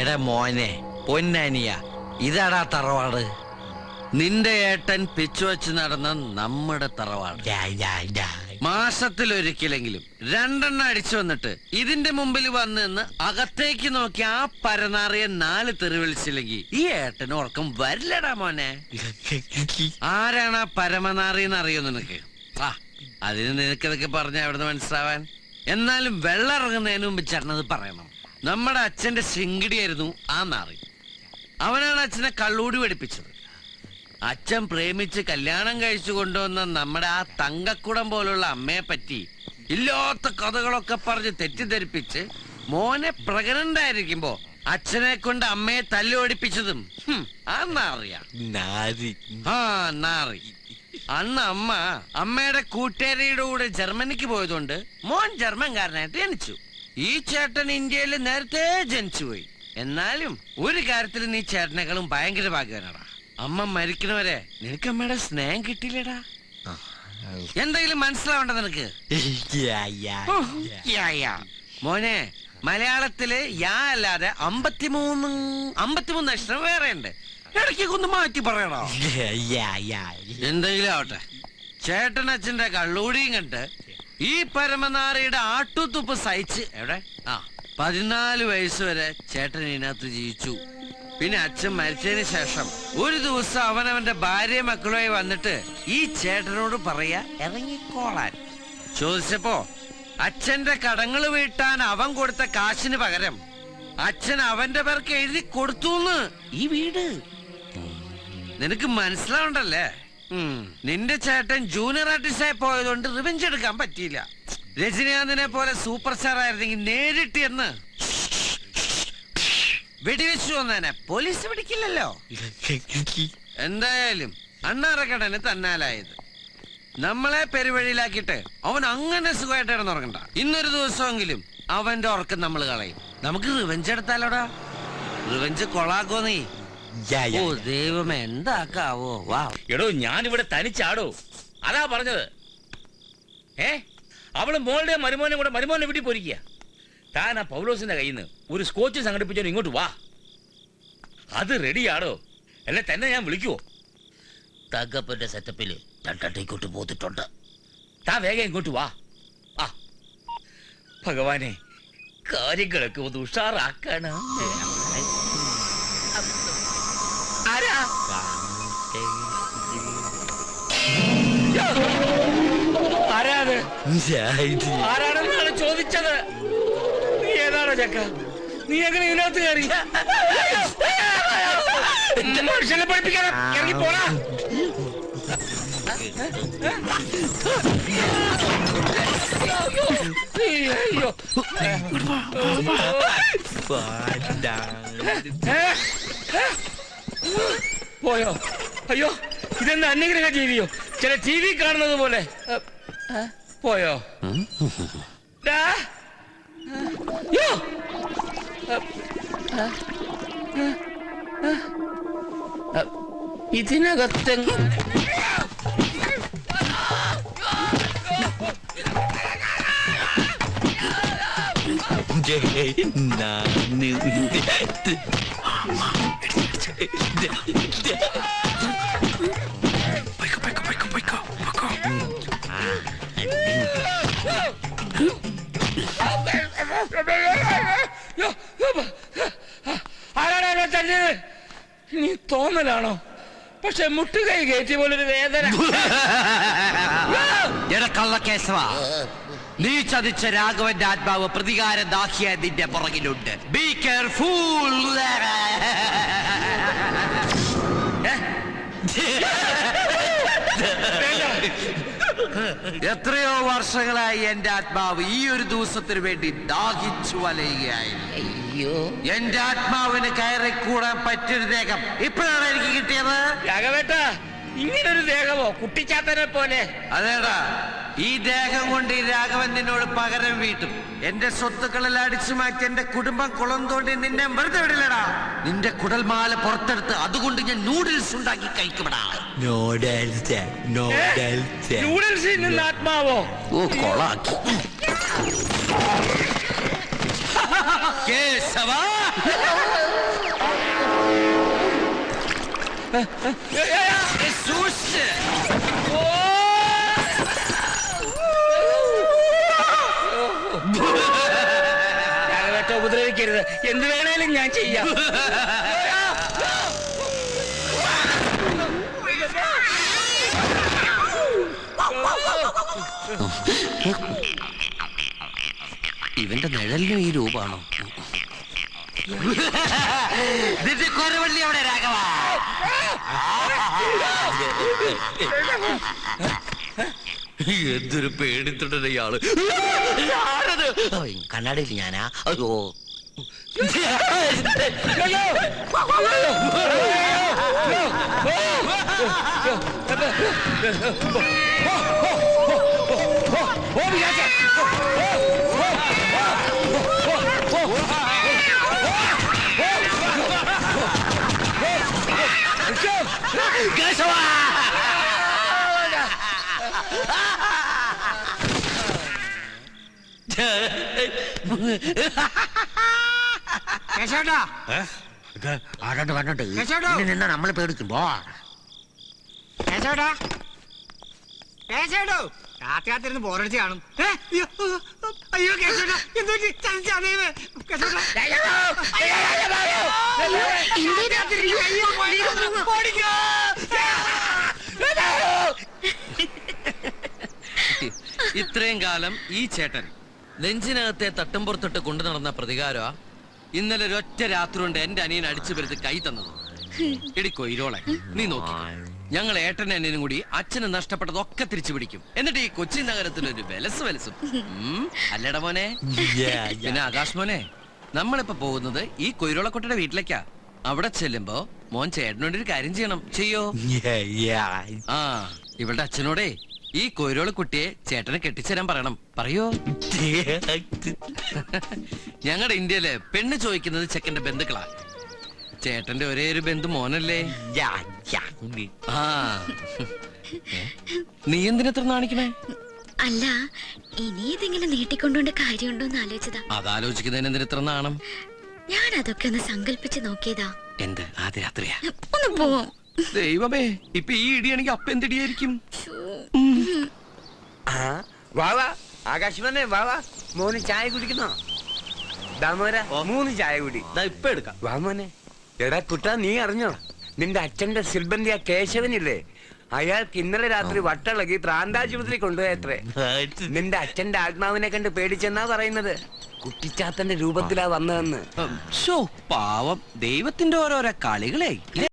എടാ മോനെ പൊന്നാനിയ, ഇതാടാ തറവാട്. നിന്റെ ഏട്ടൻ പിച്ചു വെച്ച് നടന്ന നമ്മുടെ തറവാട്. മാസത്തിലൊരിക്കലെങ്കിലും 2 എണ്ണം അടിച്ചു വന്നിട്ട് ഇതിന്റെ മുമ്പിൽ വന്ന് നിന്ന് അകത്തേക്ക് നോക്കി ആ പരനാറിയ 4 തെറി വിളിച്ചില്ലെങ്കിൽ ഈ ഏട്ടന് ഉറക്കം വരില്ലടാ മോനെ. ആരാണ് ആ പരമനാറിയെന്ന് അറിയോ നിനക്ക്? ആ, അതിന് നിനക്കിതൊക്കെ പറഞ്ഞ എവിടുന്ന് മനസ്സിലാവാൻ? എന്നാലും വെള്ളം ഇറങ്ങുന്നതിന് മുമ്പ് ചേട്ടനത് പറയണം. നമ്മുടെ അച്ഛന്റെ ശിങ്കിടിയായിരുന്നു ആ നാറി. അവനാണ് അച്ഛനെ കള്ളൂടി പഠിപ്പിച്ചത്. അച്ഛൻ പ്രേമിച്ച് കല്യാണം കഴിച്ചു കൊണ്ടുവന്ന നമ്മുടെ ആ തങ്കക്കുടം പോലുള്ള അമ്മയെ പറ്റി ഇല്ലാത്ത കഥകളൊക്കെ പറഞ്ഞ് തെറ്റിദ്ധരിപ്പിച്ച് മോനെ പ്രഗ്നന്റ് ആയിരിക്കുമ്പോ അച്ഛനെ കൊണ്ട് അമ്മയെ തല്ലി ഓടിപ്പിച്ചതും ആ നാറിയാ. ആ നാറി. അന്ന് അമ്മയുടെ കൂട്ടുകാരിയുടെ കൂടെ ജർമ്മനിക്ക് പോയതുകൊണ്ട് മോൻ ജർമ്മൻകാരനായിട്ട് ജനിച്ചു. ഈ ചേട്ടൻ ഇന്ത്യയിൽ നേരത്തെ ജനിച്ചുപോയി. എന്നാലും ഒരു കാര്യത്തിൽ നീ ചേട്ടനേക്കാളും ഭയങ്കര ഭാഗ്യവാനാടാ. അമ്മ മരിക്കണവരെ നിനക്ക് അമ്മയുടെ സ്നേഹം കിട്ടിയില്ലടാ. എന്തെങ്കിലും മനസ്സിലാവണ്ട നിനക്ക്? മോനെ, മലയാളത്തില് യാ അല്ലാതെ 53 അക്ഷരം വേറെ ഉണ്ട്. ഇടയ്ക്ക് ഒന്ന് മാറ്റി പറയണോ? എന്തെങ്കിലും ആവട്ടെ, ചേട്ടനച്ഛന്റെ കള്ളൂടിയും കണ്ട് ഈ പരമനാറിയുടെ ആട്ടുതുപ്പ് സഹിച്ച് 14 വയസ്സ് വരെ ചേട്ടൻ ഇതിനകത്ത് ജീവിച്ചു. പിന്നെ അച്ഛൻ മരിച്ചതിന് ശേഷം ഒരു ദിവസം അവനവന്റെ ഭാര്യ മക്കളുമായി വന്നിട്ട് ഈ ചേട്ടനോട് പറയാ ഇറങ്ങിക്കോളാൻ. ചോദിച്ചപ്പോ അച്ഛന്റെ കടങ്ങൾ വീട്ടാൻ അവൻ കൊടുത്ത കാശിന് പകരം അച്ഛൻ അവന്റെ പേർക്ക് എഴുതി കൊടുത്തുന്ന് ഈ വീട്. നിനക്ക് മനസ്സിലാവണ്ടല്ലേ? നിന്റെ ചേട്ടൻ ജൂനിയർ ആർട്ടിസ്റ്റായി പോയതുകൊണ്ട് റിവെഞ്ച് എടുക്കാൻ പറ്റിയില്ല. രജനീകാന്തിനെ പോലെ സൂപ്പർ സ്റ്റാർ ആയിരുന്നെങ്കിൽ നേരിട്ട് എന്ന് വെടിവെച്ചു വന്നേനെ. പോലീസ് പിടിക്കില്ലല്ലോ. എന്തായാലും അണ്ണാറക്കടന് തന്നാലായത്. നമ്മളെ പെരുവഴിയിലാക്കിയിട്ട് അവൻ അങ്ങനെ സുഖമായിട്ട് ഇടന്നുറങ്ങണ്ട. ഇന്നൊരു ദിവസമെങ്കിലും അവന്റെ ഉറക്കം നമ്മൾ കളയും. നമുക്ക് റിവെഞ്ച് എടുത്താലോടാ. റിവെഞ്ച് കൊളാക്കോ നീ? ഓ ദൈവമേ, എന്താക്കാവോ? വാ എടോ, ഞാനിവിടെ തനിച്ചാടോ, അതാ പറഞ്ഞത്. അവള് മോളുടെ മരുമോനെ കൂടെ മരുമോനെ വീട്ടിൽ പോയിരിക്കുക. താൻ ആ പൗലോസിന്റെ കയ്യിൽ നിന്ന് ഒരു സ്കോച്ച് സംഘടിപ്പിച്ചോ, ഇങ്ങോട്ട് വാ. അത് റെഡിയാടോ, അല്ലെ തന്നെ ഞാൻ വിളിക്കുവോ? തകപ്പന്റെ സെറ്റപ്പില് രണ്ടട്ടേക്കോട്ട് പോത്തിട്ടുണ്ട്. താൻ വേഗം ഇങ്ങോട്ട് വാ. ആ ഭഗവാനെ, കാര്യങ്ങളൊക്കെ ഒന്ന് ഉഷാറാക്കണം. ആരാ? ആരാണ്? ആരാണെന്നാണ് ചോദിച്ചത്. നീ ഏതാണോ ചക്ക? നീ എങ്ങനെ ഇതിനകത്ത് കയറി? മനുഷ്യനെ പഠിപ്പിക്കണം. ഇറങ്ങി പോടാ. അയ്യോ, പോയോ? അയ്യോ, ഇതെന്താ അന്യഗ്രഹ ജീവിയോ? ചില ടി വി കാണുന്നത് പോലെ പോയോ? ഇതിനകത്തെ ആരാണോ തല്ലിയത്? നീ തോന്നലാണോ? പക്ഷെ മുട്ടുകൈ കയറ്റി പോലൊരു വേദന. കള്ളക്കേശവ, നീ ചതിച്ച രാഘവന്റെ ആത്മാവ് പ്രതികാര ദാഹിയ നിന്റെ പുറകിലുണ്ട്. Be careful. എത്രയോ വർഷങ്ങളായി എന്റെ ആത്മാവ് ഈ ഒരു ദിവസത്തിന് വേണ്ടി ദാഹിച്ചു വലയുകയായിരുന്നു. അയ്യോ, എന്റെ ആത്മാവിന് കയറിക്കൂടാൻ പറ്റിയൊരു ദേഹം ഇപ്പോഴാണ് എനിക്ക് കിട്ടിയത്. രാഘവേട്ടാ, ഇങ്ങനൊരു ദേഹമോ? കുട്ടിച്ചാത്തനെ പോലെ. അതേടാ, ഈ ദേഹം കൊണ്ട് ഈ രാഘവൻ നിന്നോട് പകരം വീട്ടും. എന്റെ സ്വത്തുക്കളെല്ലാം അടിച്ചു മാറ്റി എന്റെ കുടുംബം കുളം തോണ്ടി നിന്നെ വെറുതെ വിടില്ലടാ. നിന്റെ കുടൽമാല പുറത്തെടുത്ത് അതുകൊണ്ട് ഞാൻ നൂഡിൽസ് ഉണ്ടാക്കി കഴിക്കുമടാ. നൂഡിൽസിൽ നിന്ന് ആത്മാവോ? ഓ, കൊളാക്കി. കേശവ സൂക്ഷിച്ച്. രാഘവേട്ട ഉപദ്രവിക്കരുത്, എന്ത് വേണേലും ഞാൻ ചെയ്യാം. ഇവന്റെ നിഴലിനും ഈ രൂപാണോ? നിന്റെ കൊരവള്ളി അവിടെ രാഘവ. എന്തൊരു പേടിത്തൊണ്ടേ ഇയാള്. കണ്ണാടിയിൽ ഞാനാ. അയ്യോ ആരാണ്ട് കണ്ടിട്ട് നിന്നാ നമ്മള് പേടിക്കുമ്പോ രാത്രിയാത്തിരുന്ന് ബോറടിച്ച് കാണും. അയ്യോ കേശോട്ടാ, എന്തോ ചതിച്ചാണേന്ന്. കേശോട്ടാ ഇത്രയും കാലം ഈ ചേട്ടൻ നെഞ്ചിനകത്തെ തട്ടുംപുറത്തിട്ട് കൊണ്ടു നടന്ന പ്രതികാരമാ ഇന്നലെ ഒരൊറ്റ രാത്രി കൊണ്ട് എന്റെ അനിയൻ അടിച്ചു വരുത്തി കൈ തന്നത്. എടി കൊയിരോളെ, നീ നോക്കി, ഞങ്ങൾ ഏട്ടനെ അനിയനും കൂടി അച്ഛന് നഷ്ടപ്പെട്ടതൊക്കെ തിരിച്ചു പിടിക്കും. എന്നിട്ട് ഈ കൊച്ചി നഗരത്തിലൊരു വെലസും അല്ലട മോനെ. പിന്നെ ആകാശ് മോനെ, നമ്മളിപ്പോ പോകുന്നത് ഈ കൊയിരോളക്കുട്ടിയുടെ വീട്ടിലേക്കാ. അവിടെ ചെല്ലുമ്പോ മോൻ ചേട്ടനോട് ഒരു കാര്യം ചെയ്യണം. ചെയ്യോ? ആ, ഇവളുടെ അച്ഛനോടേ ഈ കൊയിരോള കുട്ടിയെ ചേട്ടനെ കെട്ടിച്ചേരാൻ പറയണം. പറയോ? ഞങ്ങളുടെ ഇന്ത്യയില് പെണ്ണ് ചോദിക്കുന്നത് ചെക്കന്റെ ബന്ധുക്കളാ. ചേട്ടന്റെ ഒരേ ഒരു ബന്ധു മോനല്ലേ. ആ, നീ എന്തിനത്ര നാണിക്കണേ? അല്ല, ഇനി ഇതെങ്കിലും നീട്ടിക്കൊണ്ടുകൊണ്ട് കാര്യമുണ്ടോന്ന് ആലോചിച്ചതാ. അതാലോചിക്കുന്നതിന് എന്തിനത്ര നാണം? ഞാൻ അതൊക്കെ ഒന്ന് സങ്കല്പിച്ച് നോക്കിയതാ. എന്ത് ആദ്യ രാത്രിയാ? ഒന്ന് പോവും. ദൈവമേ, ഇപ്പൊ ഈ ഇടിയാണെങ്കിൽ അപ്പ എന്തിടിയായിരിക്കും? വാവാ ആകാശവാനെ, വാവാ മോന് ചായ കുടിക്കുന്നോ? ദാമോര 3 ചായ കുടി. ഇപ്പൊ എടുക്കാം. വാ മോനെ. എടാ കുട്ടാ, നീ അറിഞ്ഞോ നിന്റെ അച്ഛന്റെ സിൽബന്തി ആ കേശവനില്ലേ, അയാൾക്ക് ഇന്നലെ രാത്രി വട്ടളകി പ്രാന്താശുപത്രി കൊണ്ടുപോയത്രേ. നിന്റെ അച്ഛന്റെ ആത്മാവിനെ കണ്ട് പേടിച്ചെന്നാ പറയുന്നത്. കുട്ടിച്ചാത്തന്റെ രൂപത്തിലാ വന്നതെന്ന്. പാവം, ദൈവത്തിന്റെ ഓരോരോ കളികളെ.